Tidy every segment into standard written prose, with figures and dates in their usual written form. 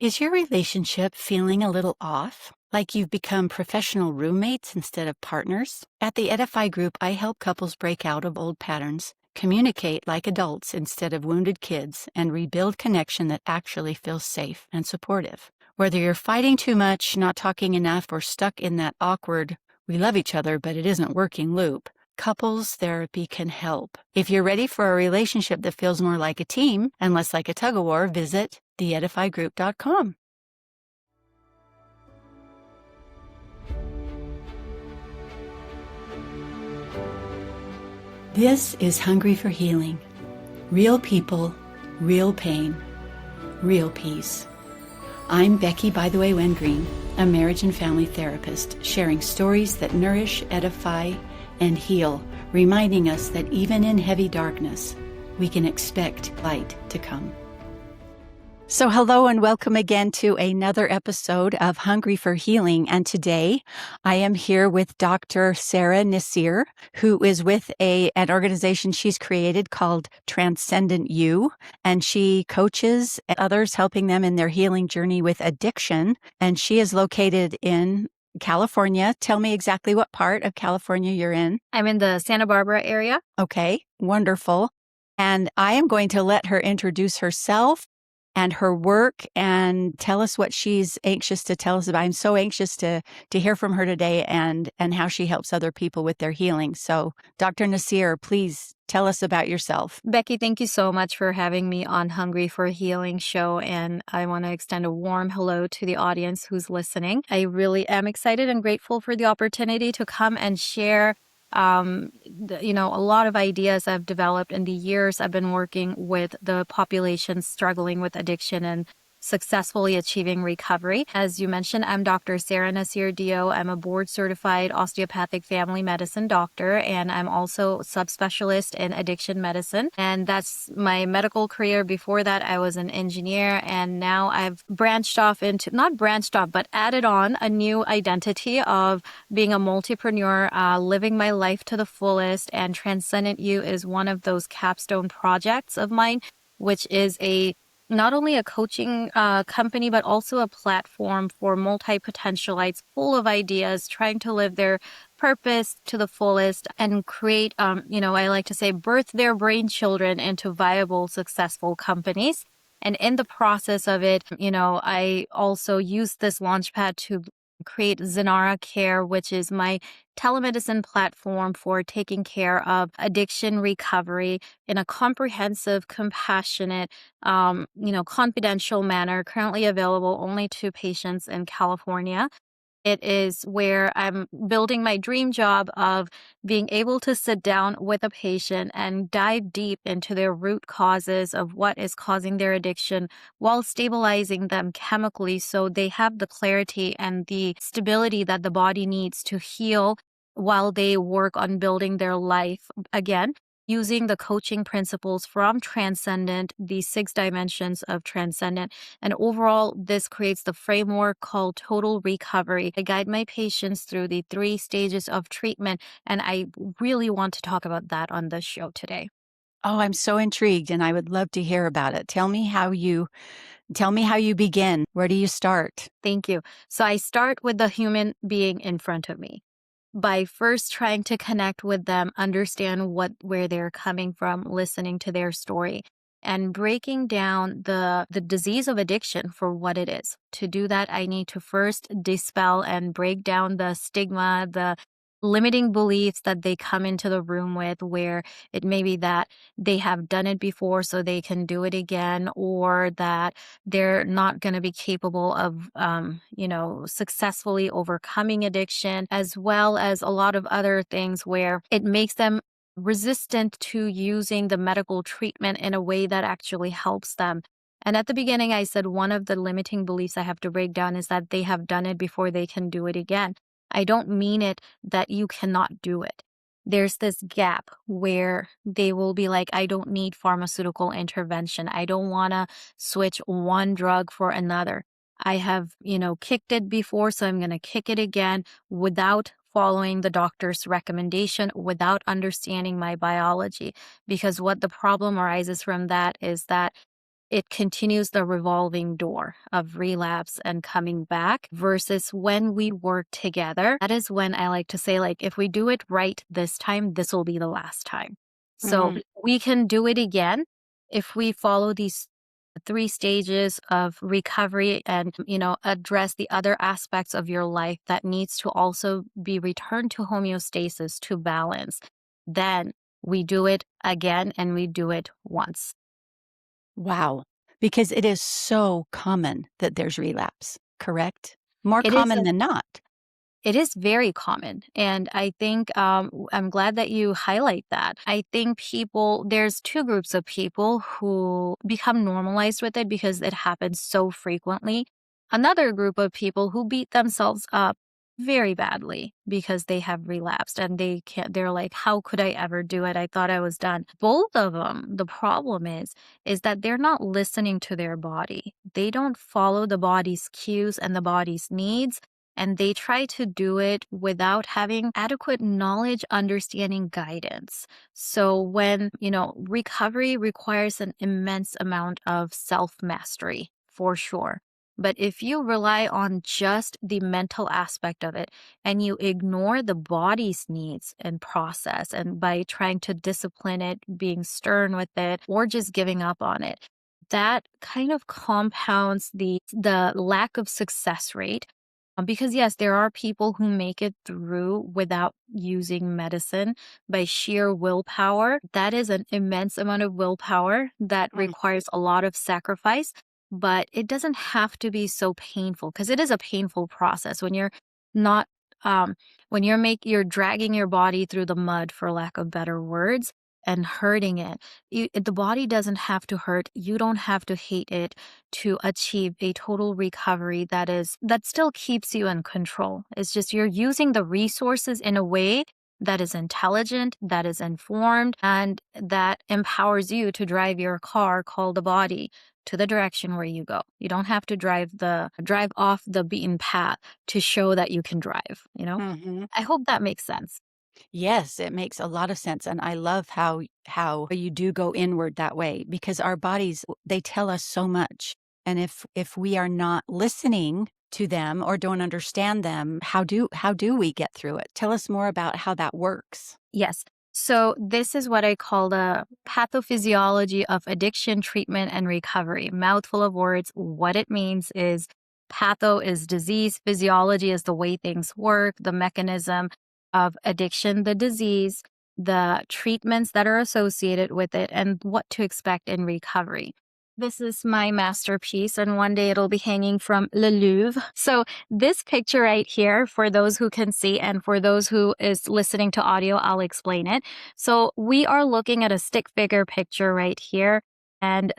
Is your relationship feeling a little off? Like you've become professional roommates instead of partners? At the Edify Group, I help couples break out of old patterns, communicate like adults instead of wounded kids, and rebuild connection that actually feels safe and supportive. Whether you're fighting too much, not talking enough, or stuck in that awkward, we love each other, but it isn't working loop, couples therapy can help. If you're ready for a relationship that feels more like a team and less like a tug-of-war, visit theedifygroup.com. This is Hungry for Healing. Real people, real pain, real peace. I'm Becky, by the way, Green, a marriage and family therapist, sharing stories that nourish, edify, and heal, reminding us that even in heavy darkness, we can expect light to come. So hello and welcome again to another episode of Hungry for Healing. And today I am here with Dr. Sarah Nasir, who is with an organization she's created called Transcendent You. And she coaches others, helping them in their healing journey with addiction. And she is located in California. Tell me exactly what part of California you're in. I'm in the Santa Barbara area. Okay, wonderful. And I am going to let her introduce herself and her work and tell us what she's anxious to tell us about. I'm so anxious to hear from her today and how she helps other people with their healing. So Dr. Nasir, please tell us about yourself. Becky, thank you so much for having me on Hungry for Healing show. And I want to extend a warm hello to the audience who's listening. I really am excited and grateful for the opportunity to come and share a lot of ideas I've developed in the years I've been working with the population struggling with addiction and successfully achieving recovery. As you mentioned, I'm Dr. Sarah Nasir DO. I'm a board-certified osteopathic family medicine doctor, and I'm also subspecialist in addiction medicine. And that's my medical career. Before that, I was an engineer, and now I've but added on a new identity of being a multipreneur, living my life to the fullest. And Transcendent You is one of those capstone projects of mine, which is not only a coaching company, but also a platform for multi-potentialites full of ideas, trying to live their purpose to the fullest and create, I like to say, birth their brain children into viable, successful companies. And in the process of it, I also use this launchpad to create Zenara Care, which is my telemedicine platform for taking care of addiction recovery in a comprehensive, compassionate, confidential manner, currently available only to patients in California. It is where I'm building my dream job of being able to sit down with a patient and dive deep into their root causes of what is causing their addiction while stabilizing them chemically so they have the clarity and the stability that the body needs to heal while they work on building their life again. Using the coaching principles from Transcendent, the 6 dimensions of Transcendent. And overall, this creates the framework called Total Recovery. I guide my patients through the 3 stages of treatment, and I really want to talk about that on this show today. Oh, I'm so intrigued, and I would love to hear about it. Tell me how you begin. Where do you start? Thank you. So I start with the human being in front of me, by first trying to connect with them, understand where they're coming from, listening to their story, and breaking down the disease of addiction for what it is. To do that, I need to first dispel and break down the stigma, the limiting beliefs that they come into the room with, where it may be that they have done it before so they can do it again, or that they're not going to be capable of, successfully overcoming addiction, as well as a lot of other things where it makes them resistant to using the medical treatment in a way that actually helps them. And at the beginning, I said one of the limiting beliefs I have to break down is that they have done it before they can do it again. I don't mean it that you cannot do it. There's this gap where they will be like, I don't need pharmaceutical intervention. I don't want to switch one drug for another. I have, kicked it before, so I'm going to kick it again without following the doctor's recommendation, without understanding my biology. Because what the problem arises from that is that it continues the revolving door of relapse and coming back, versus when we work together. That is when I like to say, like, if we do it right this time, this will be the last time. So we can do it again if we follow these 3 stages of recovery and, address the other aspects of your life that needs to also be returned to homeostasis, to balance. Then we do it again, and we do it once. Wow. Because it is so common that there's relapse, correct? More It is common than not. It is very common. And I think I'm glad that you highlight that. I think there's 2 groups of people who become normalized with it because it happens so frequently. Another group of people who beat themselves up very badly because they have relapsed, and they're like, how could I ever do it? I thought I was done. Both of them, the problem is that they're not listening to their body. They don't follow the body's cues and the body's needs, and they try to do it without having adequate knowledge, understanding, guidance. So when, recovery requires an immense amount of self-mastery, for sure. But if you rely on just the mental aspect of it and you ignore the body's needs and process, and by trying to discipline it, being stern with it, or just giving up on it, that kind of compounds the lack of success rate. Because yes, there are people who make it through without using medicine by sheer willpower. That is an immense amount of willpower that requires a lot of sacrifice, but it doesn't have to be so painful, because it is a painful process when you're not, when you're dragging your body through the mud, for lack of better words, and hurting it. The body doesn't have to hurt. You don't have to hate it to achieve a total recovery that still keeps you in control. It's just you're using the resources in a way that is intelligent, that is informed, and that empowers you to drive your car called the body to the direction where you go. You don't have to drive off the beaten path to show that you can drive. Mhm. I hope that makes sense. Yes, it makes a lot of sense, and I love how you do go inward that way, because our bodies, they tell us so much. And if we are not listening to them or don't understand them, how do we get through it? Tell us more about how that works. Yes. So this is what I call the pathophysiology of addiction treatment and recovery. Mouthful of words. What it means is patho is disease, physiology is the way things work, the mechanism of addiction, the disease, the treatments that are associated with it, and what to expect in recovery. This is my masterpiece, and one day it'll be hanging from Le Louvre. So this picture right here, for those who can see, and for those who is listening to audio, I'll explain it. So we are looking at a stick figure picture right here. And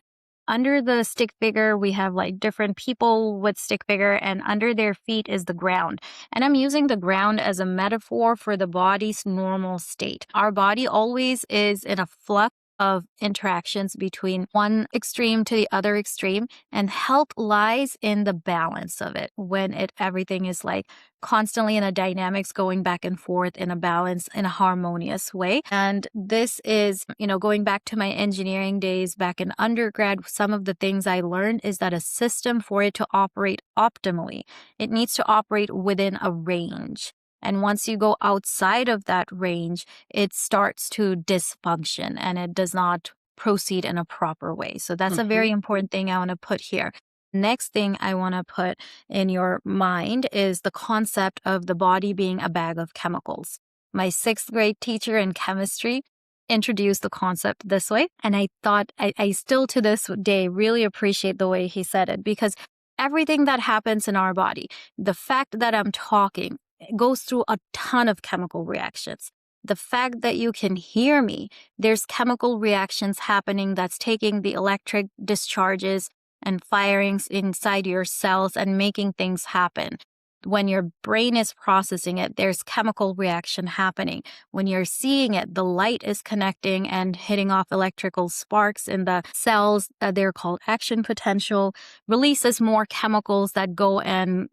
under the stick figure, we have like different people with stick figure, and under their feet is the ground. And I'm using the ground as a metaphor for the body's normal state. Our body always is in a flux of interactions between one extreme to the other extreme, and health lies in the balance of it, when everything is like constantly in a dynamics, going back and forth in a balance, in a harmonious way. And this is, going back to my engineering days back in undergrad, some of the things I learned is that a system, for it to operate optimally, it needs to operate within a range. And once you go outside of that range, it starts to dysfunction and it does not proceed in a proper way. So that's a very important thing I want to put here. Next thing I want to put in your mind is the concept of the body being a bag of chemicals. My 6th grade teacher in chemistry introduced the concept this way. And I thought I still to this day really appreciate the way he said it, because everything that happens in our body, the fact that I'm talking, it goes through a ton of chemical reactions. The fact that you can hear me, there's chemical reactions happening that's taking the electric discharges and firings inside your cells and making things happen. When your brain is processing it, there's chemical reaction happening. When you're seeing it, the light is connecting and hitting off electrical sparks in the cells. They're called action potential, releases more chemicals that go and,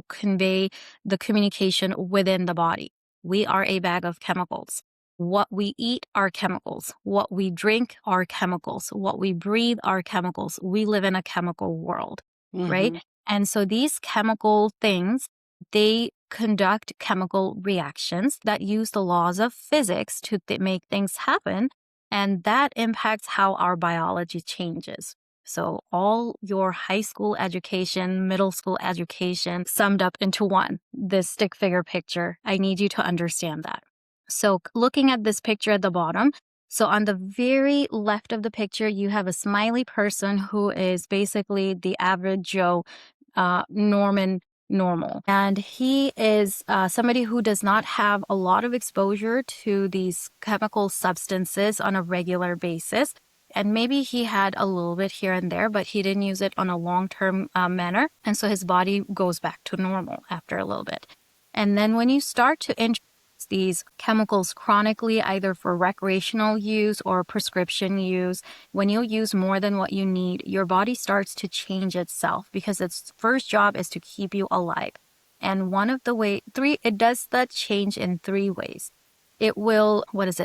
convey the communication within the body. We are a bag of chemicals. What we eat are chemicals. What we drink are chemicals. What we breathe are chemicals. We live in a chemical world, right? And so these chemical things, they conduct chemical reactions that use the laws of physics to make things happen. And that impacts how our biology changes. So all your high school education, middle school education summed up into one, this stick figure picture. I need you to understand that. So looking at this picture at the bottom, so on the very left of the picture, you have a smiley person who is basically the average Joe, normal. And he is somebody who does not have a lot of exposure to these chemical substances on a regular basis. And maybe he had a little bit here and there, but he didn't use it on a long-term manner. And so his body goes back to normal after a little bit. And then when you start to introduce these chemicals chronically, either for recreational use or prescription use, when you use more than what you need, your body starts to change itself because its first job is to keep you alive. And one of the it does that change in three ways. It will,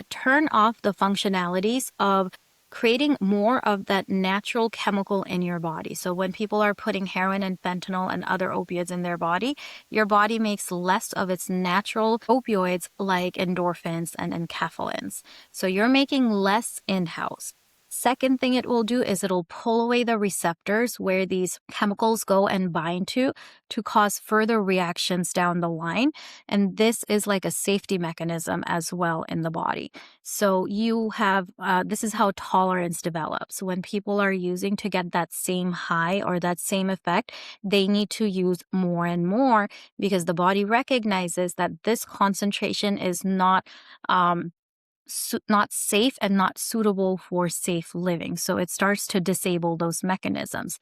turn off the functionalities of creating more of that natural chemical in your body. So when people are putting heroin and fentanyl and other opioids in their body, your body makes less of its natural opioids like endorphins and enkephalins. So you're making less in-house. Second thing it will do is it'll pull away the receptors where these chemicals go and bind to cause further reactions down the line. And this is like a safety mechanism as well in the body. So you have, this is how tolerance develops. When people are using to get that same high or that same effect, they need to use more and more because the body recognizes that this concentration is not safe and not suitable for safe living. So it starts to disable those mechanisms.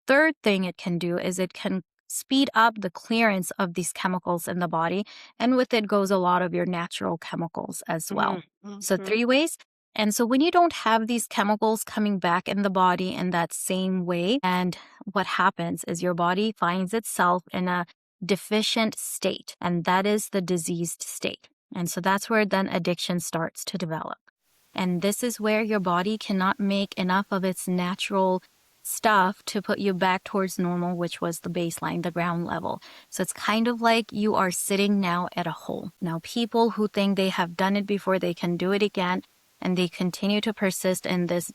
Third thing it can do is it can speed up the clearance of these chemicals in the body. And with it goes a lot of your natural chemicals as well. So three ways. And so when you don't have these chemicals coming back in the body in that same way, and what happens is your body finds itself in a deficient state, and that is the diseased state. And so that's where then addiction starts to develop. And this is where your body cannot make enough of its natural stuff to put you back towards normal, which was the baseline, the ground level. So it's kind of like you are sitting now at a hole. Now, people who think they have done it before, they can do it again, and they continue to persist in this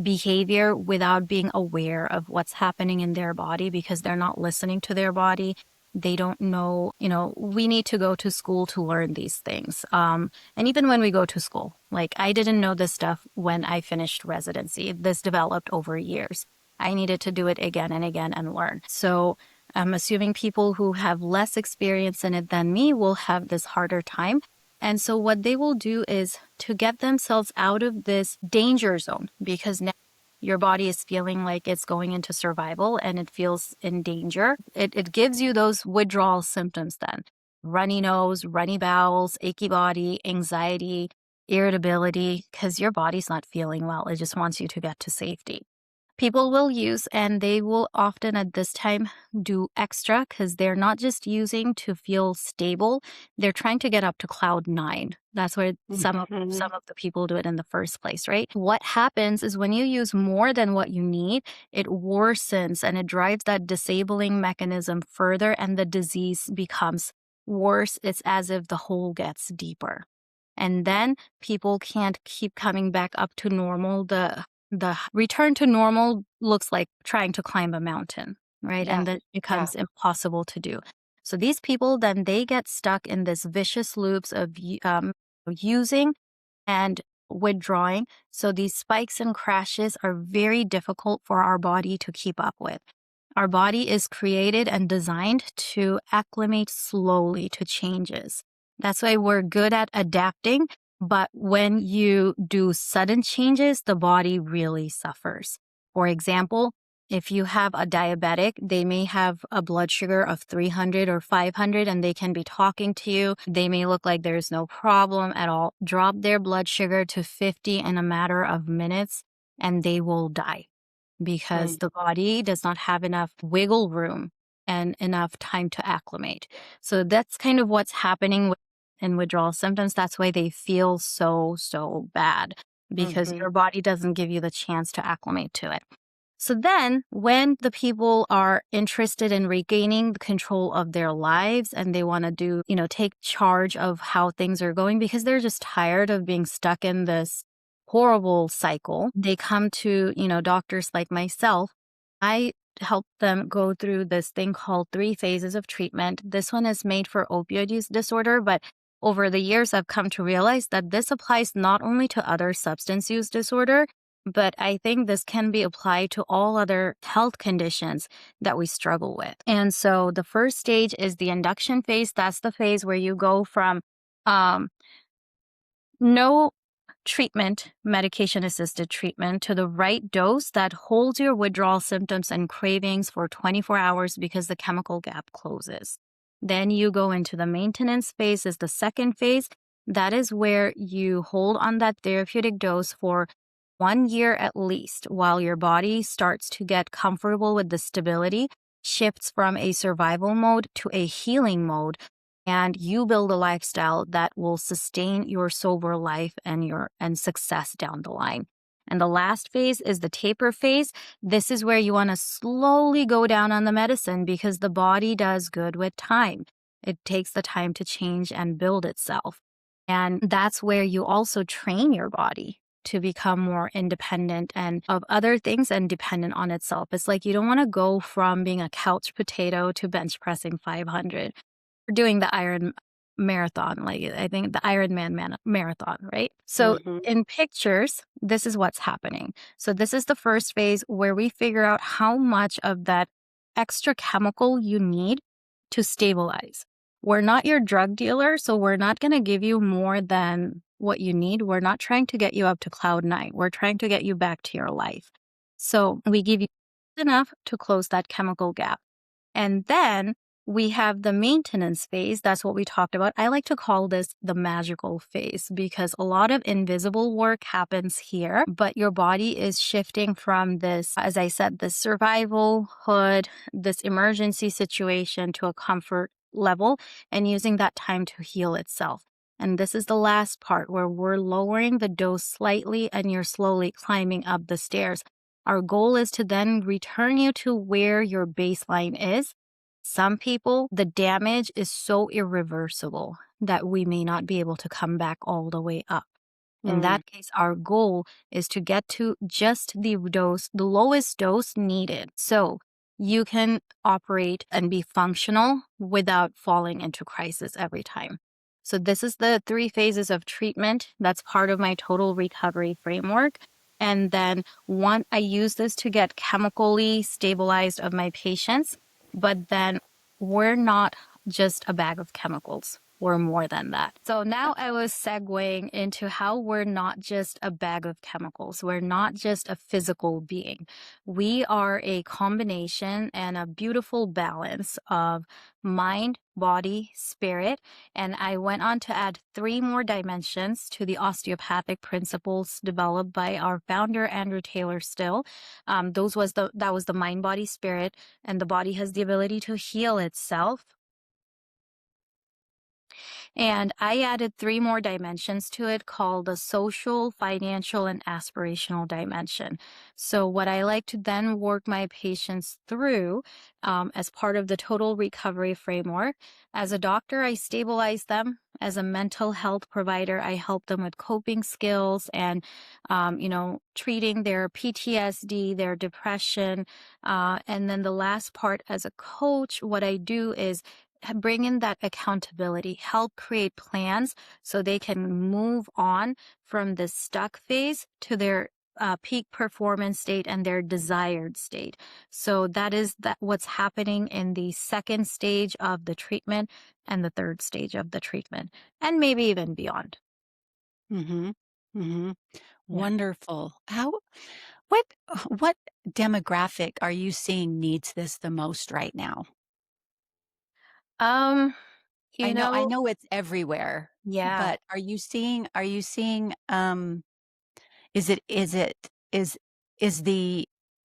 behavior without being aware of what's happening in their body because they're not listening to their body. They don't know, we need to go to school to learn these things. And even when we go to school, like I didn't know this stuff when I finished residency. This developed over years. I needed to do it again and again and learn. So I'm assuming people who have less experience in it than me will have this harder time. And so what they will do is to get themselves out of this danger zone, because now your body is feeling like it's going into survival and it feels in danger. It gives you those withdrawal symptoms then. Runny nose, runny bowels, achy body, anxiety, irritability, because your body's not feeling well. It just wants you to get to safety. People will use, and they will often at this time do extra because they're not just using to feel stable. They're trying to get up to cloud 9. That's where some of the people do it in the first place, right? What happens is when you use more than what you need, it worsens and it drives that disabling mechanism further and the disease becomes worse. It's as if the hole gets deeper. And then people can't keep coming back up to normal. The return to normal looks like trying to climb a mountain, right? Yeah. And that becomes impossible to do. So these people, then they get stuck in this vicious loops of using and withdrawing. So these spikes and crashes are very difficult for our body to keep up with. Our body is created and designed to acclimate slowly to changes. That's why we're good at adapting. But when you do sudden changes, the body really suffers. For example, if you have a diabetic, they may have a blood sugar of 300 or 500 and they can be talking to you. They may look like there's no problem at all. Drop their blood sugar to 50 in a matter of minutes and they will die because the body does not have enough wiggle room and enough time to acclimate. So that's kind of what's happening with in withdrawal symptoms. That's why they feel so, so bad, because Mhm. your body doesn't give you the chance to acclimate to it. So then, when the people are interested in regaining the control of their lives and they want to take charge of how things are going because they're just tired of being stuck in this horrible cycle, they come to, doctors like myself. I help them go through this thing called 3 phases of treatment. This one is made for opioid use disorder, but over the years, I've come to realize that this applies not only to other substance use disorder, but I think this can be applied to all other health conditions that we struggle with. And so the first stage is the induction phase. That's the phase where you go from um, no treatment, medication assisted treatment, to the right dose that holds your withdrawal symptoms and cravings for 24 hours because the chemical gap closes. Then you go into the maintenance phase, is the second phase. That is where you hold on that therapeutic dose for 1 year at least while your body starts to get comfortable with the stability, shifts from a survival mode to a healing mode, and you build a lifestyle that will sustain your sober life and success down the line. And the last phase is the taper phase. This is where you want to slowly go down on the medicine because the body does good with time. It takes the time to change and build itself. And that's where you also train your body to become more independent and of other things and dependent on itself. It's like you don't want to go from being a couch potato to bench pressing 500. We're doing the Iron Marathon, like I think the Marathon, right? So Mhm. in pictures, this is what's happening. So this is the first phase where we figure out how much of that extra chemical you need to stabilize. We're not your drug dealer, so we're not going to give you more than what you need. We're not trying to get you up to cloud nine. We're trying to get you back to your life. So we give you enough to close that chemical gap. And then we have the maintenance phase. That's what we talked about. I like to call this the magical phase because a lot of invisible work happens here, but your body is shifting from this, as I said, this survival hood, this emergency situation to a comfort level and using that time to heal itself. And this is the last part where we're lowering the dose slightly and you're slowly climbing up the stairs. Our goal is to then return you to where your baseline is. Some people, the damage is so irreversible that we may not be able to come back all the way up. In Mm. that case, our goal is to get to just the dose, the lowest dose needed. So you can operate and be functional without falling into crisis every time. So this is the 3 phases of treatment. That's part of my total recovery framework. And then I use this to get chemically stabilized of my patients, but then we're not just a bag of chemicals. We're more than that. So now I was segueing into how we're not just a bag of chemicals. We're not just a physical being. We are a combination and a beautiful balance of mind, body, spirit. And I went on to add 3 more dimensions to the osteopathic principles developed by our founder, Andrew Taylor Still. That was the mind, body, spirit, and the body has the ability to heal itself. And I added 3 more dimensions to it called the social, financial, and aspirational dimension. So, what I like to then work my patients through as part of the total recovery framework, as a doctor, I stabilize them. As a mental health provider, I help them with coping skills and, treating their PTSD, their depression. And then the last part, as a coach, what I do is bring in that accountability, help create plans so they can move on from the stuck phase to their peak performance state and their desired state. So that is what's happening in the second stage of the treatment and the third stage of the treatment, and maybe even beyond. Mhm. Mhm. Yeah. Wonderful. What what demographic are you seeing needs this the most right now? Um, I you know I know, know it's everywhere, yeah. but are you seeing is is the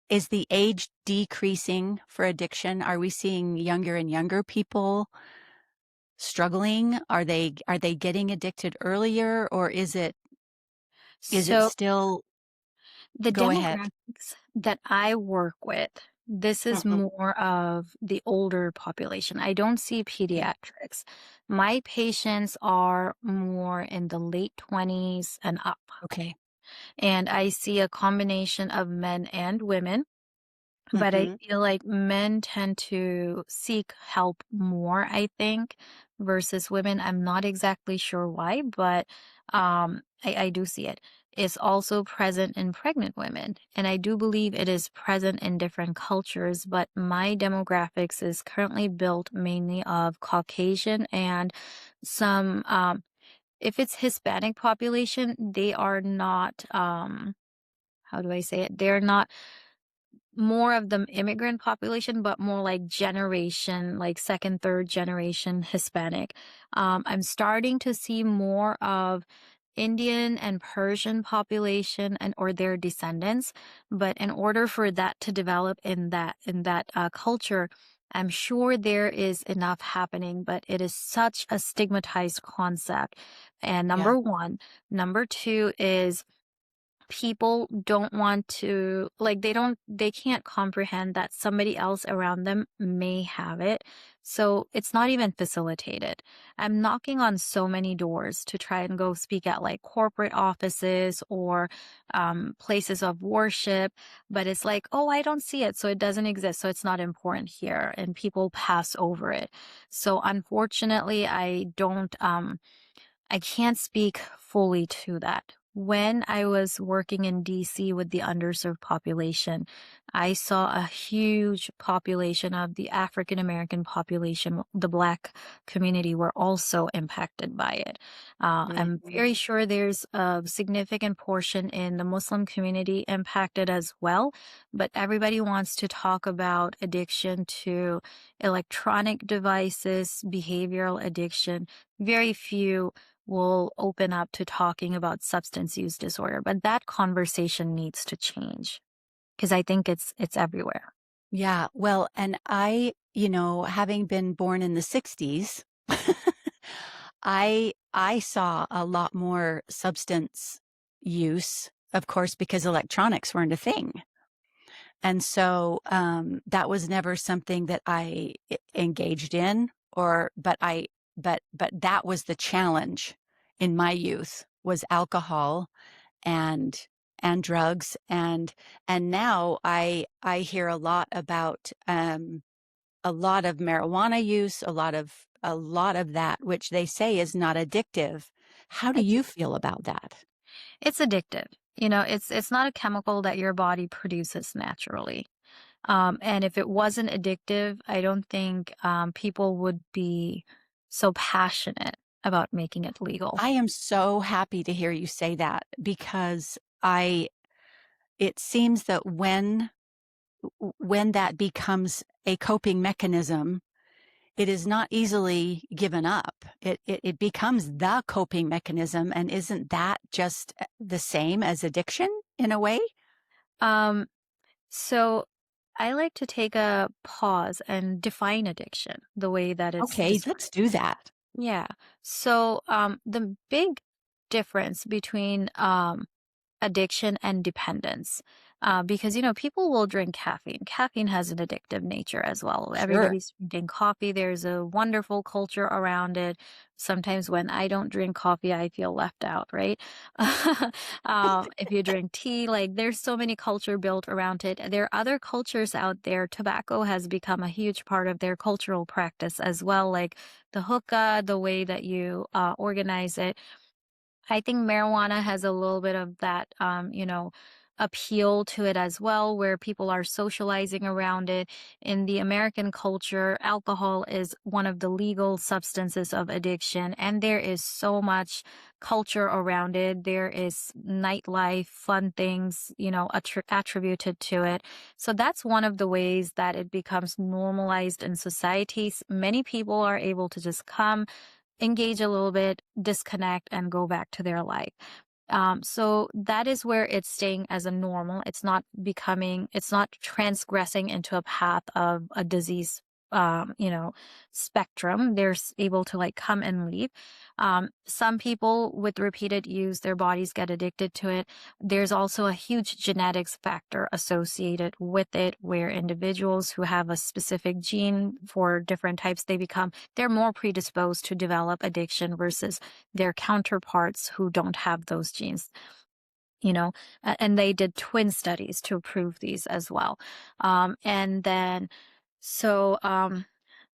is the age decreasing for addiction? Are we seeing younger and younger people? struggling? Are they getting addicted earlier, or is it So still the go ahead? demographics that I work with, this is Mhm. more of the older population. I don't see Okay. pediatrics. My patients are more in the late 20s and up. Okay. And I see a combination of men and women. But I Mhm. feel like men tend to seek help more, I think, versus women. I'm not exactly sure why, but I do see it. It's also present in pregnant women. And I do believe it is present in different cultures, but my demographics is currently built mainly of Caucasian and some, if it's Hispanic population, they are not, how do I say it? They're not more of the immigrant population, but more like generation, like second, third generation Hispanic. I'm starting to see more of Indian and Persian population and or their descendants. But in order for that to develop in that culture, I'm sure there is enough happening, but it is such a stigmatized concept. And Yeah. number one, number two is people don't want to like they can't comprehend that somebody else around them may have it, so it's not even facilitated. I'm knocking on so many doors to try and go speak at like corporate offices or places of worship, but it's like, oh, I don't see it, so it doesn't exist, so it's not important here, and people pass over it. So unfortunately, I can't speak fully to that. When I was working in DC with the underserved population, I saw a huge population of the African American population. The Black community were also impacted by it. I'm Mhm. very sure there's a significant portion in the Muslim community impacted as well, but everybody wants to talk about addiction to electronic devices, behavioral addiction. Very few will open up to talking about substance use disorder, but that conversation needs to change because I think it's everywhere. Yeah, well, and having been born in the 60s, I saw a lot more substance use, of course, because electronics weren't a thing. And so that was never something that I engaged in, or but that was the challenge in my youth, was alcohol and drugs. And now I hear a lot about a lot of marijuana use, a lot of that, which they say is not addictive. How do I you feel about that? It's addictive. You know, it's not a chemical that your body produces naturally. And if it wasn't addictive, I don't think people would be so passionate about making it legal. I am so happy to hear you say that, because I it seems that when that becomes a coping mechanism, it is not easily given up. It becomes the coping mechanism. And isn't that just the same as addiction in a way? Um, so I like to take a pause and define addiction the way that it's Okay, described. let's do that. Yeah. So, the big difference between addiction and dependence, because people will drink caffeine. Caffeine has an addictive nature as well. Sure. Everybody's drinking coffee. There's a wonderful culture around it. Sometimes when I don't drink coffee, I feel left out, right? If you drink tea, like there's so many culture built around it. There are other cultures out there. Tobacco has become a huge part of their cultural practice as well, like the hookah, the way that you organize it. I think marijuana has a little bit of that, appeal to it as well, where people are socializing around it. In the American culture, alcohol is one of the legal substances of addiction, and there is so much culture around it. There is nightlife, fun things, attributed to it. So that's one of the ways that it becomes normalized in societies. Many people are able to just come, engage a little bit, disconnect, and go back to their life. So that is where it's staying as a normal. It's not transgressing into a path of a disease spectrum. They're able to like come and leave. Some people with repeated use, their bodies get addicted to it. There's also a huge genetics factor associated with it, where individuals who have a specific gene for different types, they're more predisposed to develop addiction versus their counterparts who don't have those genes. And they did twin studies to prove these as well. And then, so,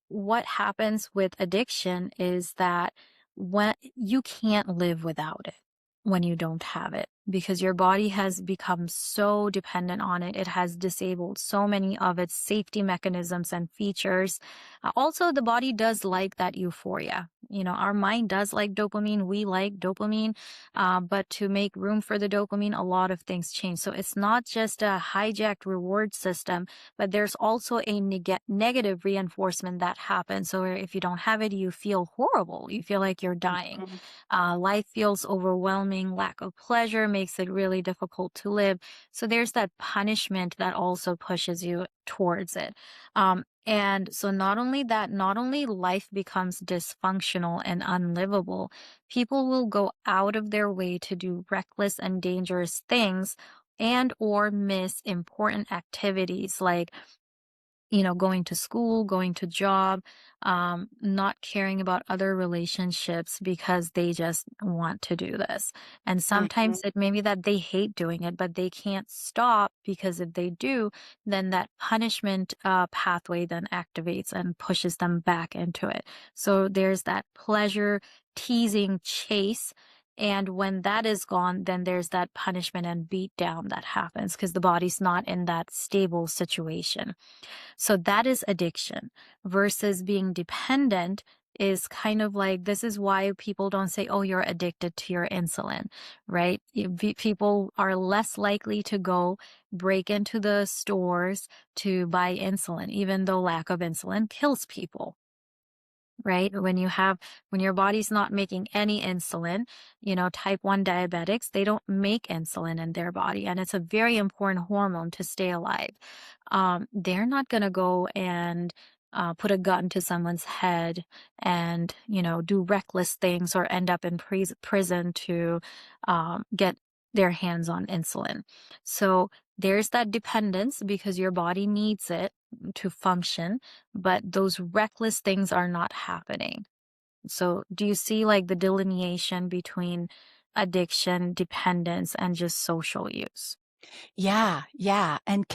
what happens with addiction is that when you can't live without it when you don't have it, because your body has become so dependent on it. It has disabled so many of its safety mechanisms and features. Also, the body does like that euphoria. Our mind does like dopamine. We like dopamine. But to make room for the dopamine, a lot of things change. So it's not just a hijacked reward system, but there's also a negative reinforcement that happens. So if you don't have it, you feel horrible. You feel like you're dying. Life feels overwhelming. Lack of pleasure makes it really difficult to live. So there's that punishment that also pushes you towards it. And so not only that, not only life becomes dysfunctional and unlivable, people will go out of their way to do reckless and dangerous things and or miss important activities like going to school, going to job, not caring about other relationships because they just want to do this. And sometimes it may be that they hate doing it, but they can't stop, because if they do, then that punishment pathway then activates and pushes them back into it. So there's that pleasure teasing chase. And when that is gone, then there's that punishment and beat down that happens because the body's not in that stable situation. So that is addiction versus being dependent is kind of like, this is why people don't say, oh, you're addicted to your insulin, right? People are less likely to go break into the stores to buy insulin, even though lack of insulin kills people. Right? When your body's not making any insulin, type 1 diabetics, they don't make insulin in their body. And it's a very important hormone to stay alive. They're not going to go and put a gun to someone's head and, do reckless things or end up in prison to get their hands on insulin. So there's that dependence because your body needs it to function, but those reckless things are not happening. So do you see like the delineation between addiction, dependence, and just social use? Yeah, yeah. And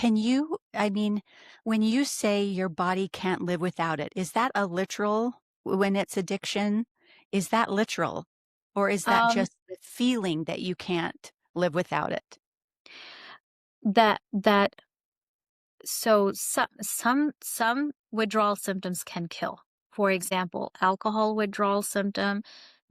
when you say your body can't live without it, is that a literal when it's addiction? Is that literal? Or is that Um, just the feeling that you can't live without it? that So some withdrawal symptoms can kill. For example, alcohol withdrawal symptom,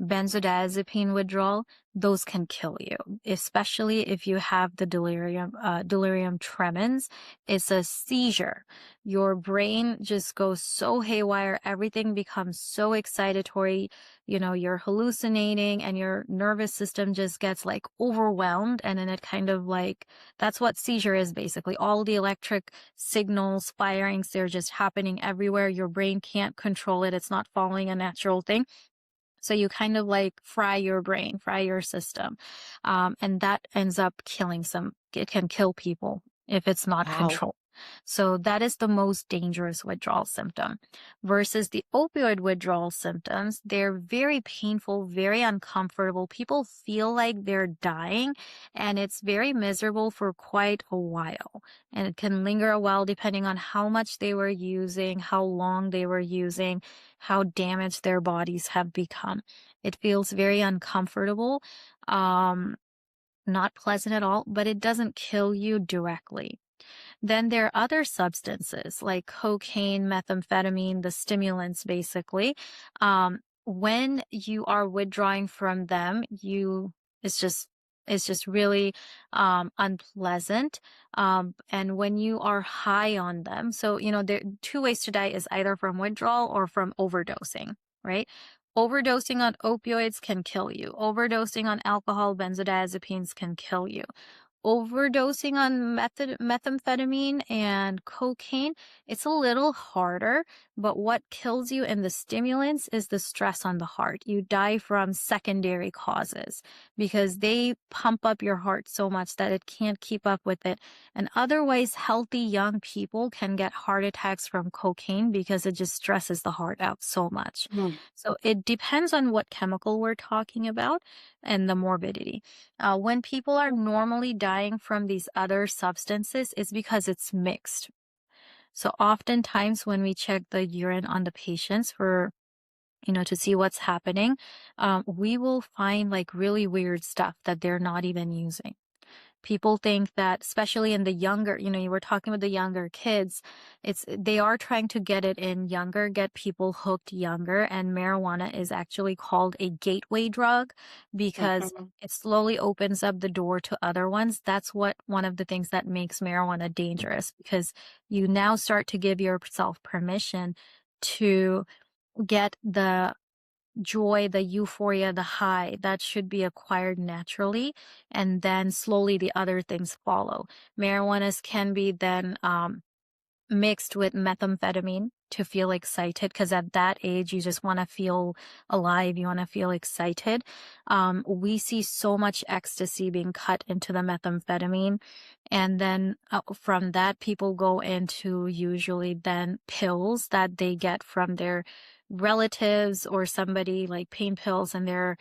benzodiazepine withdrawal, those can kill you, especially if you have the delirium tremens. It's a seizure. Your brain just goes so haywire. Everything becomes so excitatory. You're hallucinating and your nervous system just gets like overwhelmed. And then it kind of like, that's what seizure is basically. All the electric signals, firings, they're just happening everywhere. Your brain can't control it. It's not following a natural thing. So you kind of like fry your brain, fry your system. And that ends up it can kill people if it's not Wow. controlled. So that is the most dangerous withdrawal symptom versus the opioid withdrawal symptoms. They're very painful, very uncomfortable. People feel like they're dying and it's very miserable for quite a while. And it can linger a while depending on how much they were using, how long they were using, how damaged their bodies have become. It feels very uncomfortable, not pleasant at all, but it doesn't kill you directly. Then there are other substances like cocaine, methamphetamine, the stimulants basically. When you are withdrawing from them, it's just it's just really unpleasant. And when you are high on them, so there are two ways to die is either from withdrawal or from overdosing, right? Overdosing on opioids can kill you. Overdosing on alcohol, benzodiazepines can kill you. Overdosing on methamphetamine and cocaine, it's a little harder But what kills you in the stimulants is the stress on the heart. You die from secondary causes because they pump up your heart so much that it can't keep up with it. And otherwise, healthy young people can get heart attacks from cocaine because it just stresses the heart out so much. Mm. So it depends on what chemical we're talking about and the morbidity. When people are normally dying from these other substances, it's because it's mixed. So oftentimes when we check the urine on the patients for, to see what's happening, we will find like really weird stuff that they're not even using. People think that, especially in the younger, you were talking with the younger kids, they are trying to get it in younger, get people hooked younger. And marijuana is actually called a gateway drug because Mhm. it slowly opens up the door to other ones. That's one of the things that makes marijuana dangerous, because you now start to give yourself permission to get the joy, the euphoria, the high that should be acquired naturally, and then slowly the other things follow. Marijuanas can be then mixed with methamphetamine to feel excited, because at that age you just want to feel alive, you want to feel excited. We see so much ecstasy being cut into the methamphetamine, and then from that people go into usually then pills that they get from their relatives or somebody, like pain pills, and they're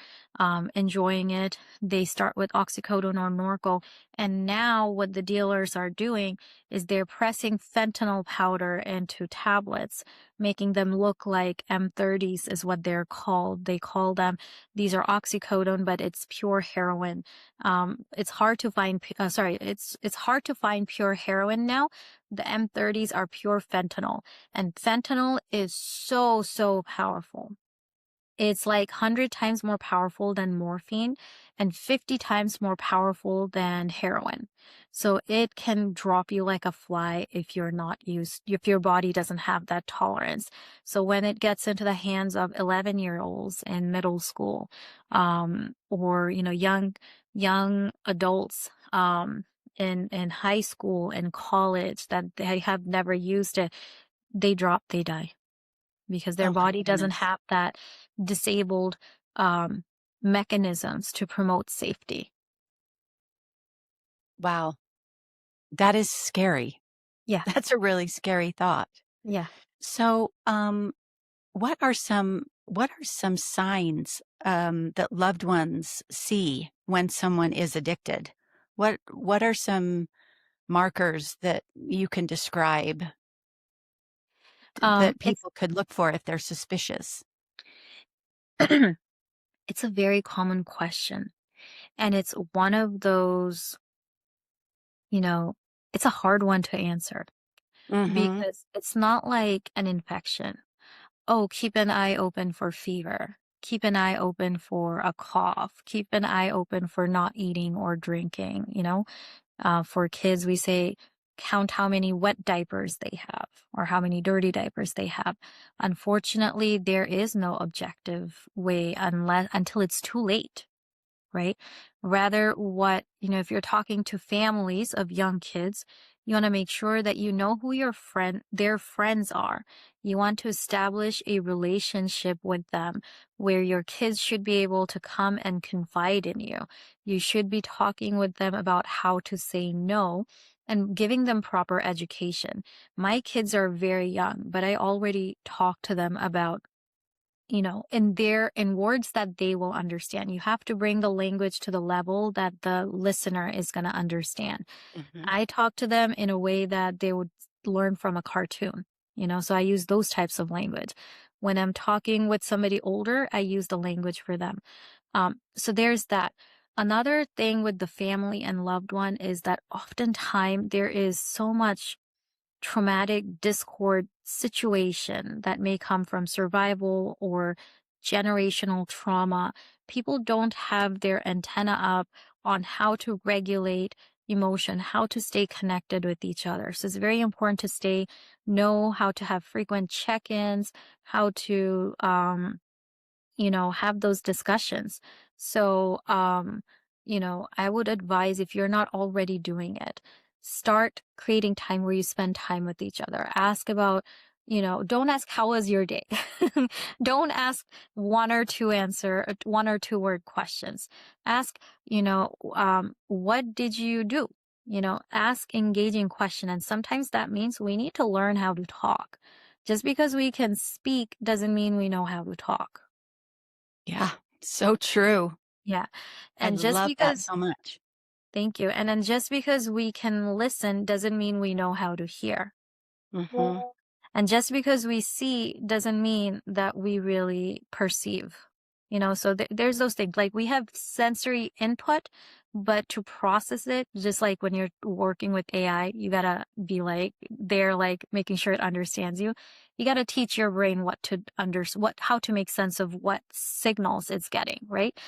enjoying it. They start with oxycodone or Norco, and now what the dealers are doing is they're pressing fentanyl powder into tablets, making them look like M30s is what they're called. They call them, these are oxycodone, but it's pure heroin. It's hard to find, it's hard to find pure heroin now. The M30s are pure fentanyl, and fentanyl is so, so powerful. It's like 100 times more powerful than morphine and 50 times more powerful than heroin. So it can drop you like a fly if if your body doesn't have that tolerance. So when it gets into the hands of 11-year-olds in middle school, or, young adults, in high school and college that they have never used it, they die, because their Oh my body doesn't goodness. have that disabled um, mechanisms to promote safety. Wow. That is scary. Yeah. That's a really scary thought. Yeah. So, what are some signs that loved ones see when someone is addicted? What are some markers that you can describe that It's people could look for if they're suspicious? it's a very common question, and it's one of those, you know, it's a hard one to answer, Mhm. because it's not like an infection. Oh, keep an eye open for fever. Keep an eye open for a cough. Keep an eye open for not eating or drinking. For kids, we say count how many wet diapers they have or how many dirty diapers they have. Unfortunately, there is no objective way until it's too late, right? Rather, if you're talking to families of young kids, you want to make sure that you know who their friends are. You want to establish a relationship with them where your kids should be able to come and confide in you. You should be talking with them about how to say no and giving them proper education. My kids are very young, but I already talk to them about, in words that they will understand. You have to bring the language to the level that the listener is going to understand. Mhm. I talk to them in a way that they would learn from a cartoon, so I use those types of language. When I'm talking with somebody older, I use the language for them. So there's that. Another thing with the family and loved one is that oftentimes there is so much traumatic discord situation that may come from survival or generational trauma. People don't have their antenna up on how to regulate emotion, how to stay connected with each other. So it's very important to know how to have frequent check-ins, how to have those discussions. So, I would advise, if you're not already doing it, start creating time where you spend time with each other. Ask about, don't ask how was your day. Don't ask one or two word questions. Ask, what did you do? Ask engaging question. And sometimes that means we need to learn how to talk. Just because we can speak doesn't mean we know how to talk. Yeah, so true. Yeah. I And just love that because, so much. thank you. And then just because we can listen doesn't mean we know how to hear. Hmm. And just because we see doesn't mean that we really perceive. So there's those things like we have sensory input, but to process it, just like when you're working with AI, you gotta be like, they're like making sure it understands you. You gotta teach your brain how to make sense of what signals it's getting, right?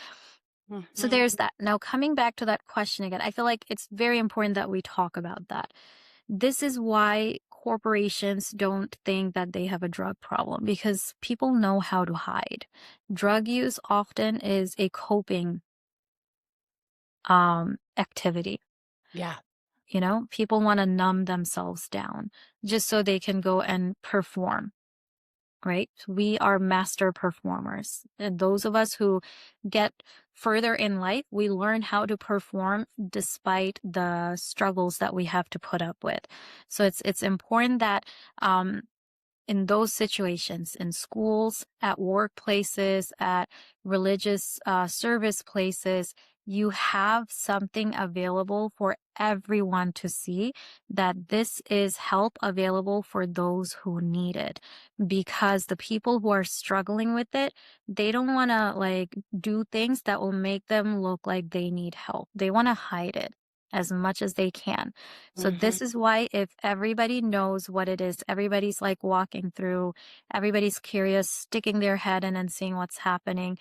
So Hmm. there's that. Now, coming back to that question again, I feel like it's very important that we talk about that. This is why corporations don't think that they have a drug problem because people know how to hide. Drug use often is a coping activity. Yeah. People want to numb themselves down just so they can go and perform. Right? We are master performers. And those of us who get further in life, we learn how to perform despite the struggles that we have to put up with. So it's important that in those situations, in schools, at workplaces, at religious service places, you have something available for everyone to see, that this is help available for those who need it. Because the people who are struggling with it, they don't want to like do things that will make them look like they need help. They want to hide it as much as they can. So Hmm. this is why if everybody knows what it is, everybody's like walking through, everybody's curious, sticking their head in and seeing what's happening,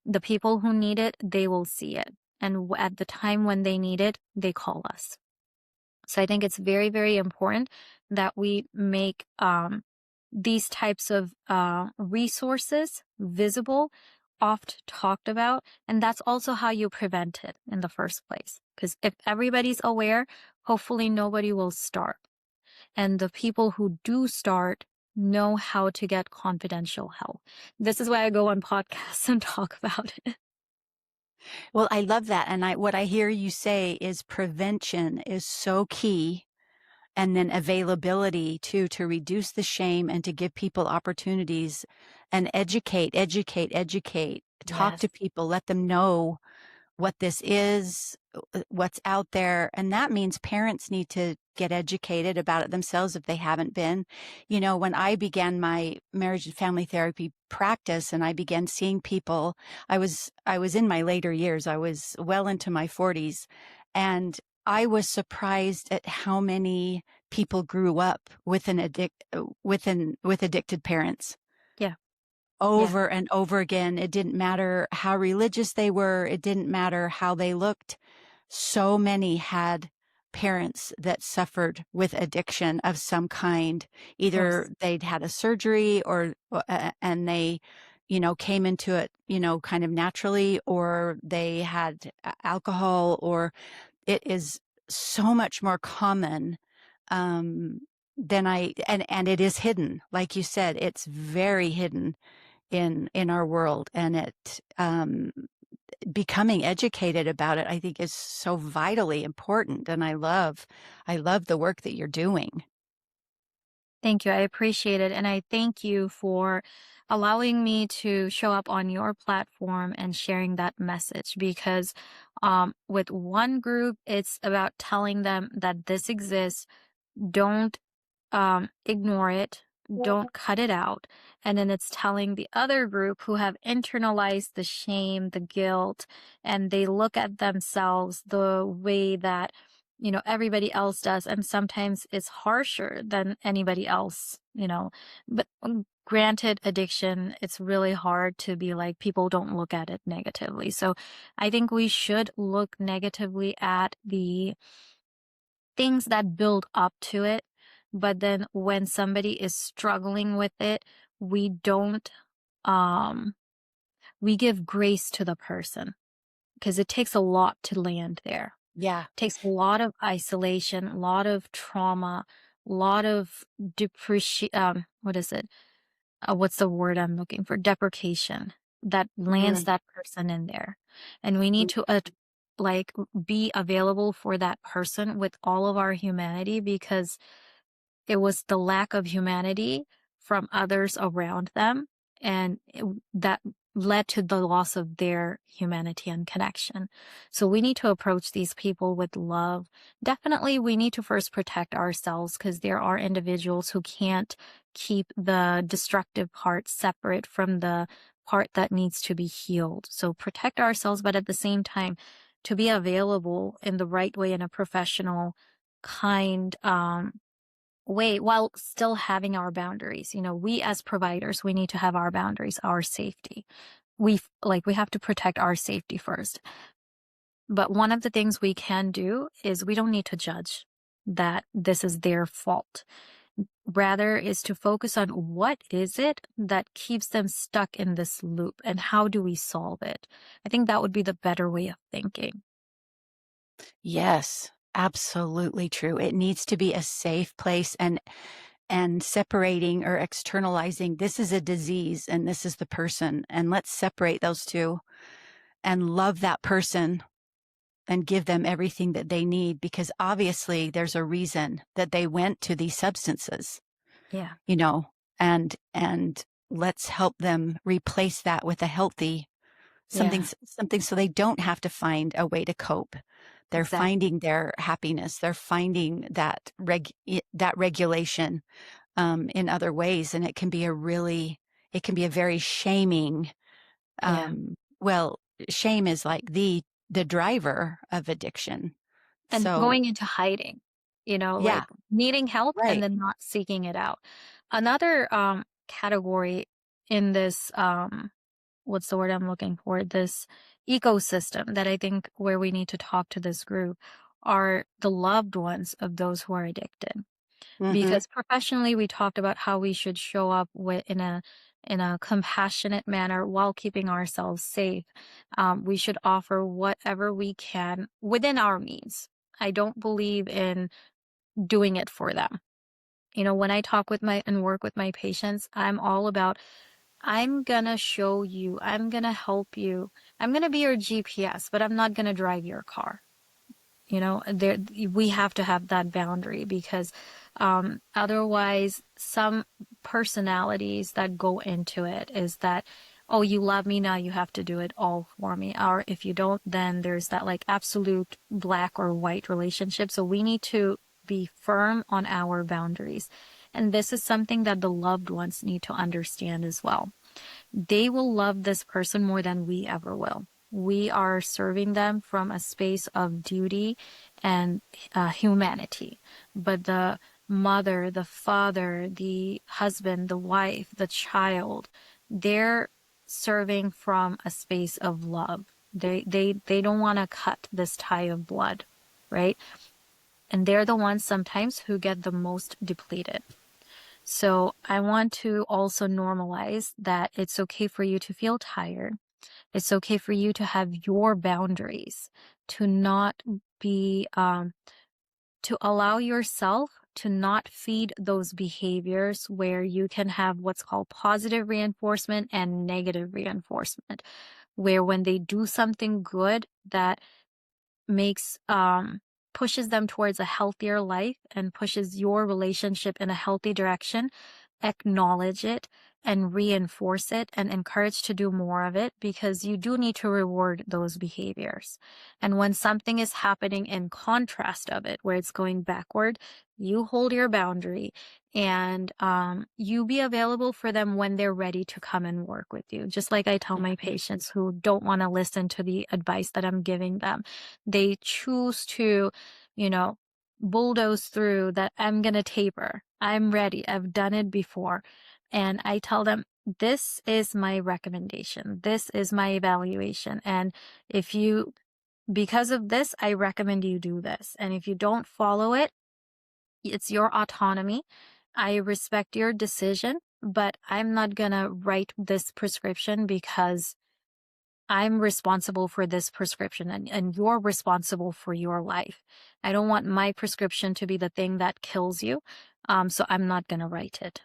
the people who need it, they will see it. And at the time when they need it, they call us. So I think it's very, very important that we make these types of resources visible, oft talked about. And that's also how you prevent it in the first place. Because if everybody's aware, hopefully nobody will start. And the people who do start know how to get confidential help. This is why I go on podcasts and talk about it. Well, I love that. And what I hear you say is prevention is so key. And then availability too, to reduce the shame and to give people opportunities and educate, talk Yes. to people, let them know what this is, what's out there. And that means parents need to get educated about it themselves if they haven't been. When I began my marriage and family therapy practice and I began seeing people, I was in my later years. I was well into my 40s, and I was surprised at how many people grew up with with addicted parents Yeah. Yeah. over and over again. It didn't matter how religious they were. It didn't matter how they looked. So many had parents that suffered with addiction of some kind. Either Yes. they'd had a surgery and they, came into it, kind of naturally, or they had alcohol, or it is so much more common um, than and it is hidden. Like you said, it's very hidden in our world, and becoming educated about it, I think, is so vitally important. And I love the work that you're doing. Thank you. I appreciate it. And I thank you for allowing me to show up on your platform and sharing that message because with one group, it's about telling them that this exists. Don't ignore it. Don't cut it out. And then it's telling the other group who have internalized the shame, the guilt, and they look at themselves the way that, everybody else does. And sometimes it's harsher than anybody else, but granted addiction, it's really hard to be like, people don't look at it negatively. So I think we should look negatively at the things that build up to it. But then when somebody is struggling with it, we don't, um, we give grace to the person because it takes a lot to land there. Yeah. It takes a lot of isolation, a lot of trauma, lot of what is it? What's the word I'm looking for? Deprecation that lands Mm. that person in there. And we need to like be available for that person with all of our humanity, because it was the lack of humanity from others around them, and that led to the loss of their humanity and connection. So we need to approach these people with love. Definitely, we need to first protect ourselves, because there are individuals who can't keep the destructive part separate from the part that needs to be healed. So protect ourselves, but at the same time, to be available in the right way, in a professional, kind, way, while still having our boundaries. You know, we as providers, we need to have our boundaries, our safety. We have to protect our safety first. But one of the things we can do is we don't need to judge that this is their fault. Rather is to focus on what is it that keeps them stuck in this loop, and how do we solve it? I think that would be the better way of thinking. Yes, absolutely true. It needs to be a safe place, and separating or externalizing, this is a disease and this is the person, and let's separate those two and love that person and give them everything that they need, because obviously there's a reason that they went to these substances, Yeah, you know, and let's help them replace that with a healthy yeah, something, so they don't have to find a way to cope. They're exactly. finding their happiness. They're finding that regulation in other ways, and it can be a very shaming. Yeah. Well, shame is like the driver of addiction. And So going into hiding, yeah, like needing help and right. then not seeking it out. Another category in this what's the word I'm looking for? This ecosystem that I think where we need to talk to this group are the loved ones of those who are addicted. Mm-hmm. Because professionally we talked about how we should show up in a compassionate manner while keeping ourselves safe. We should offer whatever we can within our means. I don't believe in doing it for them. When I talk with my and work with my patients, I'm all about, I'm gonna show you, I'm gonna help you, I'm gonna be your GPS, but I'm not gonna drive your car. There we have to have that boundary, because otherwise some personalities that go into it is that, oh, you love me, now you have to do it all for me, or if you don't, then there's that like absolute black or white relationship. So we need to be firm on our boundaries, and this is something that the loved ones need to understand as well. They will love this person more than we ever will. We are serving them from a space of duty and humanity. But the mother, the father, the husband, the wife, the child, they're serving from a space of love. They don't want to cut this tie of blood, right? And they're the ones sometimes who get the most depleted. So I want to also normalize that it's okay for you to feel tired. It's okay for you to have your boundaries, to not be, to allow yourself to not feed those behaviors where you can have what's called positive reinforcement and negative reinforcement, where when they do something good that makes pushes them towards a healthier life and pushes your relationship in a healthy direction, acknowledge it and reinforce it and encourage to do more of it, because you do need to reward those behaviors. And when something is happening in contrast of it, where it's going backward, you hold your boundary, and you be available for them when they're ready to come and work with you. Just like I tell my patients who don't want to listen to the advice that I'm giving them, they choose to, you know, bulldoze through that. I'm going to taper. I'm ready. I've done it before. And I tell them, this is my recommendation. This is my evaluation. And if you, because of this, I recommend you do this. And if you don't follow it, it's your autonomy. I respect your decision, but I'm not going to write this prescription because I'm responsible for this prescription, and you're responsible for your life. I don't want my prescription to be the thing that kills you. So I'm not going to write it.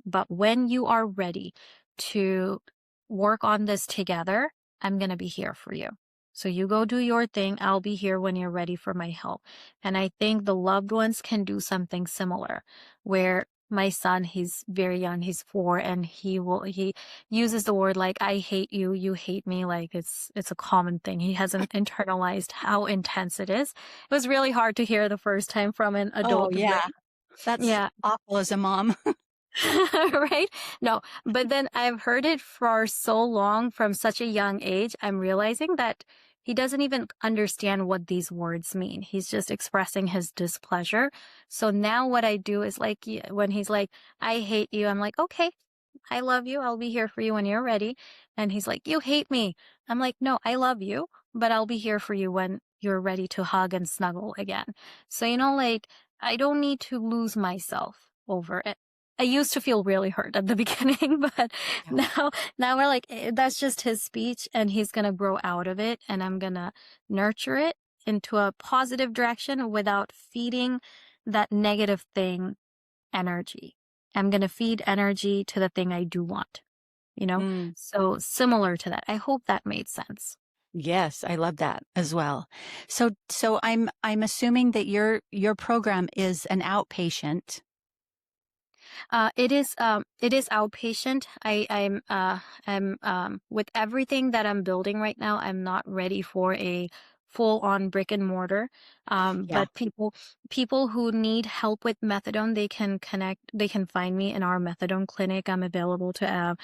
But when you are ready to work on this together, I'm going to be here for you. So you go do your thing. I'll be here when you're ready for my help. And I think the loved ones can do something similar where my son, he's very young, he's 4, and he uses the word like, I hate you, you hate me. Like it's a common thing. He hasn't internalized how intense it is. It was really hard to hear the first time from an Oh, adult yeah. brain. That's Yeah. awful as a mom. Right? No, but then I've heard it for so long from such a young age, I'm realizing that he doesn't even understand what these words mean. He's just expressing his displeasure. So now what I do is like, when he's like, I hate you, I'm like, okay, I love you. I'll be here for you when you're ready. And he's like, you hate me. I'm like, no, I love you, but I'll be here for you when you're ready to hug and snuggle again. So, like, I don't need to lose myself over it. I used to feel really hurt at the beginning, but Yeah. now we're like, that's just his speech and he's going to grow out of it and I'm going to nurture it into a positive direction without feeding that negative thing energy. I'm going to feed energy to the thing I do want, you know? Mm. So similar to that. I hope that made sense. Yes, I love that as well. So I'm assuming that your program is an outpatient. It is outpatient. I'm with everything that I'm building right now, I'm not ready for a full on brick and mortar. Yeah. But people who need help with methadone, they can find me in our methadone clinic. I'm available to,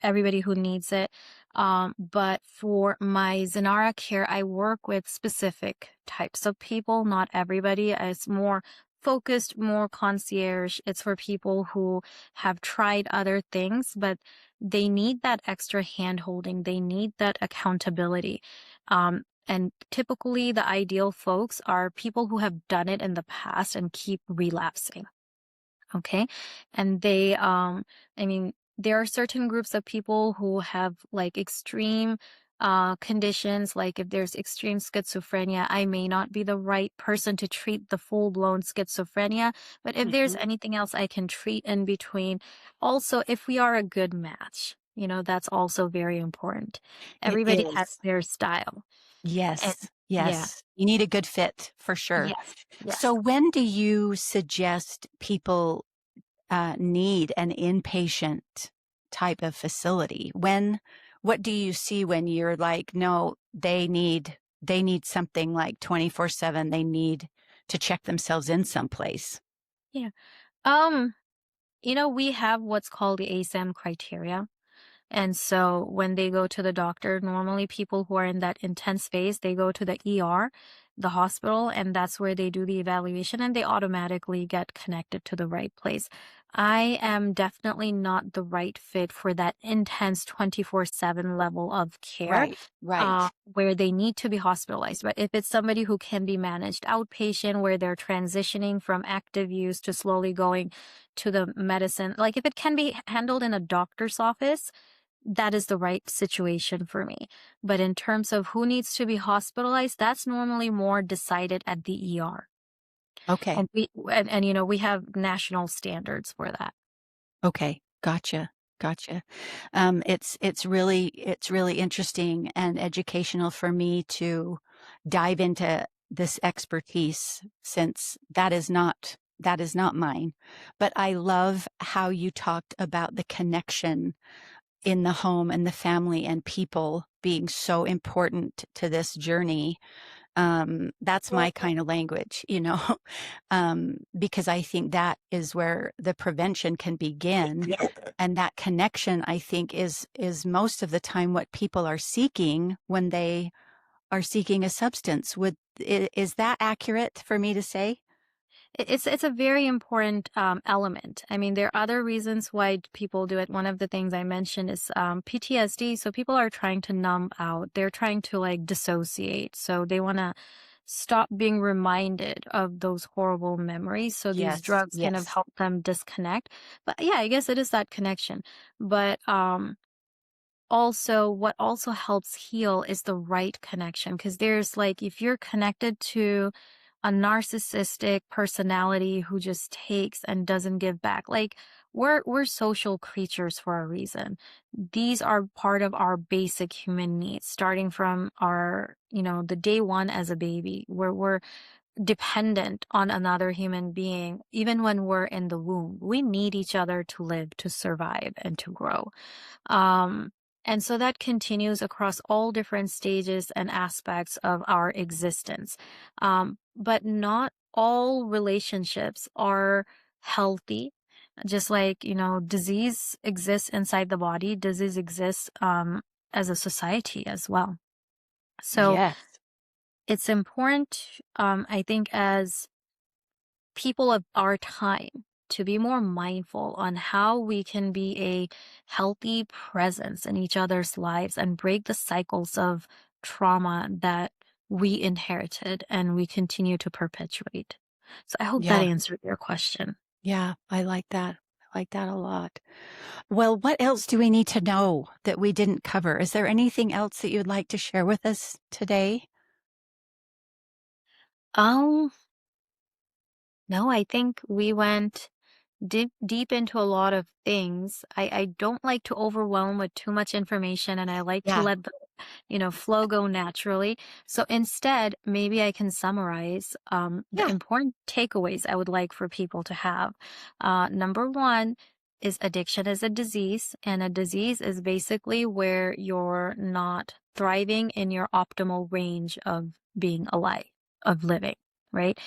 everybody who needs it. But for my Zenara care, I work with specific types of people, not everybody. It's more focused, more concierge. It's for people who have tried other things, but they need that extra hand holding. They need that accountability. And typically the ideal folks are people who have done it in the past and keep relapsing. Okay. And there are certain groups of people who have like extreme conditions. Like if there's extreme schizophrenia, I may not be the right person to treat the full blown schizophrenia. But if there's Mhm. anything else I can treat in between, also, if we are a good match, that's also very important. It Everybody has is. their style. And Yes. yeah, Yes. You need a good fit for sure. yes, So yes. when do you suggest people need an inpatient type of facility? What do you see when you're like, no, they need something like 24/7. They need to check themselves in someplace. Yeah. We have what's called the ASAM criteria. And so when they go to the doctor, normally people who are in that intense phase, they go to the ER, the hospital, and that's where they do the evaluation and they automatically get connected to the right place. I am definitely not the right fit for that intense 24/7 level of care, Right. Right. where they need to be hospitalized. But if it's somebody who can be managed outpatient, where they're transitioning from active use to slowly going to the medicine, like if it can be handled in a doctor's office, that is the right situation for me. But in terms of who needs to be hospitalized, that's normally more decided at the ER. Okay. And we have national standards for that. Okay. Gotcha. Gotcha. It's really interesting and educational for me to dive into this expertise since that is not mine. But I love how you talked about the connection in the home and the family and people being so important to this journey. That's my kind of language, because I think that is where the prevention can begin. And that connection, I think, is most of the time what people are seeking when they are seeking a substance. Is that accurate for me to say? It's a very important element. I mean, there are other reasons why people do it. One of the things I mentioned is PTSD. So people are trying to numb out. They're trying to like dissociate. So they want to stop being reminded of those horrible memories. So these Yes, drugs kind of yes. help them disconnect. But yeah, I guess it is that connection. But also what also helps heal is the right connection, because there's like if you're connected to a narcissistic personality who just takes and doesn't give back. Like we're social creatures for a reason. These are part of our basic human needs, starting from our, the day one as a baby, where we're dependent on another human being. Even when we're in the womb, we need each other to live, to survive, and to grow. And so that continues across all different stages and aspects of our existence. But not all relationships are healthy. Just like, disease exists inside the body, disease exists as a society as well. So Yes. it's important, I think, as people of our time, to be more mindful on how we can be a healthy presence in each other's lives and break the cycles of trauma that we inherited and we continue to perpetuate. So I hope that Yeah. answered your question. Yeah. I like that. I like that a lot. Well, what else do we need to know that we didn't cover? Is there anything else that you'd like to share with us today? Um, no, I think we went deep into a lot of things. I don't like to overwhelm with too much information, and I like to Yeah. let the flow go naturally. So instead, maybe I can summarize the Yeah. important takeaways I would like for people to have. Number one is addiction is a disease, and a disease is basically where you're not thriving in your optimal range of being alive, of living, right?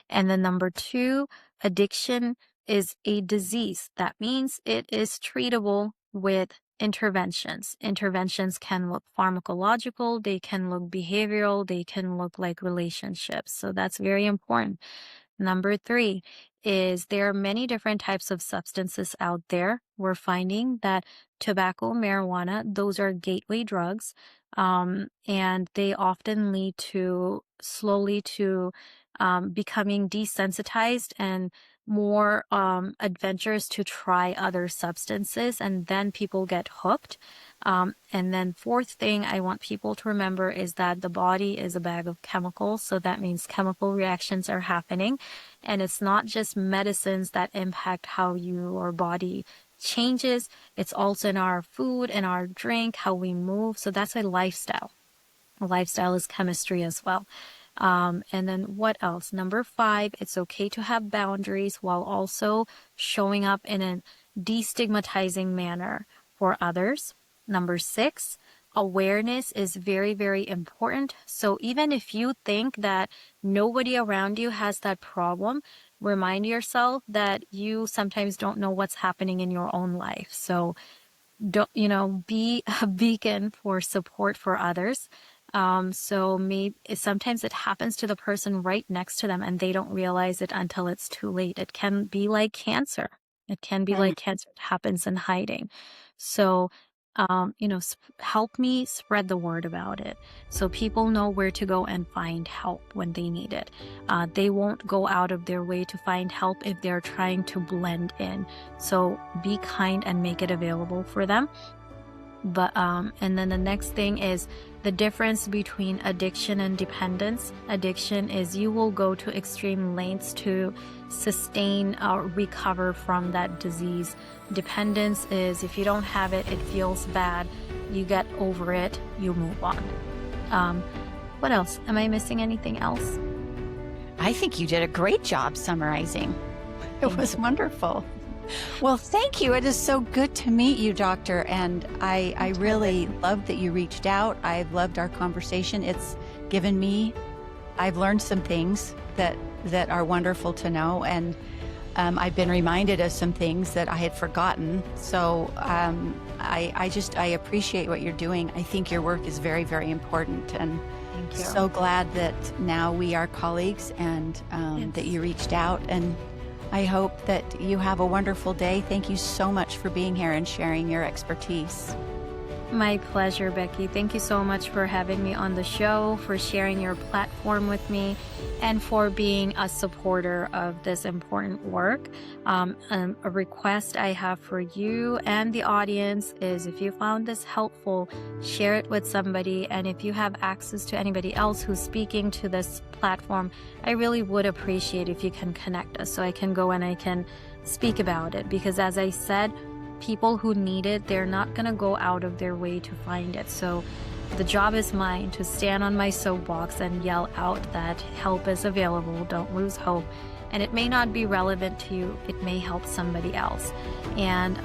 And then number two, addiction is a disease. That means it is treatable with interventions. Interventions can look pharmacological, they can look behavioral, they can look like relationships. So that's very important. Number three is there are many different types of substances out there. We're finding that tobacco, marijuana, those are gateway drugs, and they often lead to slowly to becoming desensitized and more adventurous to try other substances, and then people get hooked. And then fourth thing I want people to remember is that the body is a bag of chemicals. So that means chemical reactions are happening. And it's not just medicines that impact how your body changes. It's also in our food and our drink, how we move. So that's a lifestyle. A lifestyle is chemistry as well. And then what else? Number five, it's okay to have boundaries while also showing up in a destigmatizing manner for others. Number six, awareness is very, very important. So even if you think that nobody around you has that problem, remind yourself that you sometimes don't know what's happening in your own life. So don't, be a beacon for support for others. So maybe sometimes it happens to the person right next to them and they don't realize it until it's too late. It can be like cancer. It can be like cancer. It happens in hiding. So, help me spread the word about it so people know where to go and find help when they need it. They won't go out of their way to find help if they're trying to blend in. So be kind and make it available for them. But and then the next thing is the difference between addiction and dependence. Addiction is you will go to extreme lengths to sustain or recover from that disease. Dependence is if you don't have it, it feels bad. You get over it, you move on. What else? Am I missing anything else? I think you did a great job summarizing. It was wonderful. Well, thank you. It is so good to meet you, Doctor. And I really loved that you reached out. I've loved our conversation. It's given me, I've learned some things that are wonderful to know. And I've been reminded of some things that I had forgotten. So I appreciate what you're doing. I think your work is very, very important. And Thank you. so glad that now we are colleagues and Yes. that you reached out. And I hope that you have a wonderful day. Thank you so much for being here and sharing your expertise. My pleasure, Becky. Thank you so much for having me on the show, for sharing your platform with me, and for being a supporter of this important work. A request I have for you and the audience is if you found this helpful, share it with somebody. And if you have access to anybody else who's speaking to this platform, I really would appreciate if you can connect us so I can go and I can speak about it. Because as I said, people who need it, they're not going to go out of their way to find it. So the job is mine to stand on my soapbox and yell out that help is available. Don't lose hope. And it may not be relevant to you. It may help somebody else. And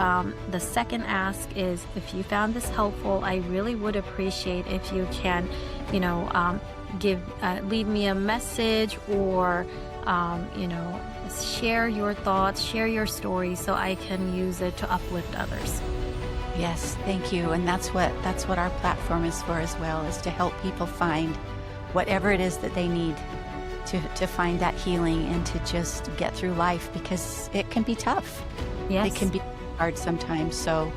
the second ask is if you found this helpful, I really would appreciate if you can, leave me a message or, share your thoughts, share your story so I can use it to uplift others. Yes, thank you. And that's what our platform is for as well, is to help people find whatever it is that they need to find that healing and to just get through life, because it can be tough. Yes. It can be hard sometimes. So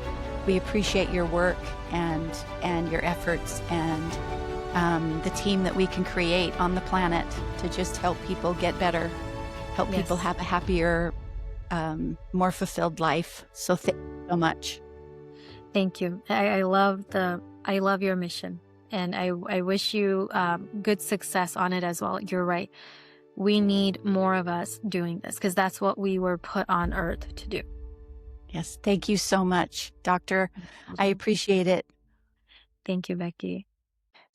we appreciate your work and your efforts and the team that we can create on the planet to just help people get better, help Yes. people have a happier, more fulfilled life. So thank you so much. Thank you. I love your mission, and I wish you good success on it as well. You're right. We need more of us doing this because that's what we were put on earth to do. Yes, thank you so much, Doctor. I appreciate it. Thank you, Becky.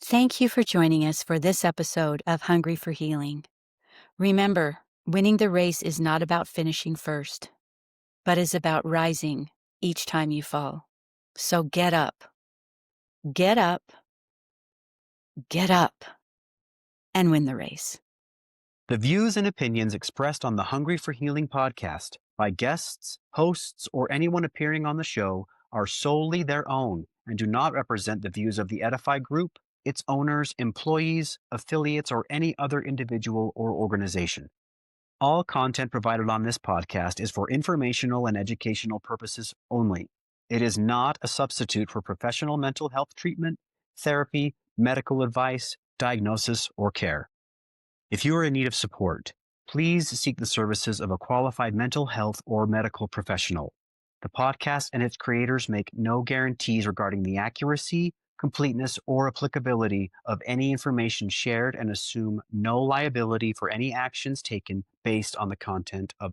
Thank you for joining us for this episode of Hungry for Healing. Remember, winning the race is not about finishing first, but is about rising each time you fall. So get up, get up, get up, and win the race. The views and opinions expressed on the Hungry for Healing podcast by guests, hosts, or anyone appearing on the show are solely their own and do not represent the views of the Edify Group, its owners, employees, affiliates, or any other individual or organization. All content provided on this podcast is for informational and educational purposes only. It is not a substitute for professional mental health treatment, therapy, medical advice, diagnosis, or care. If you are in need of support, please seek the services of a qualified mental health or medical professional. The podcast and its creators make no guarantees regarding the accuracy, completeness, or applicability of any information shared and assume no liability for any actions taken based on the content of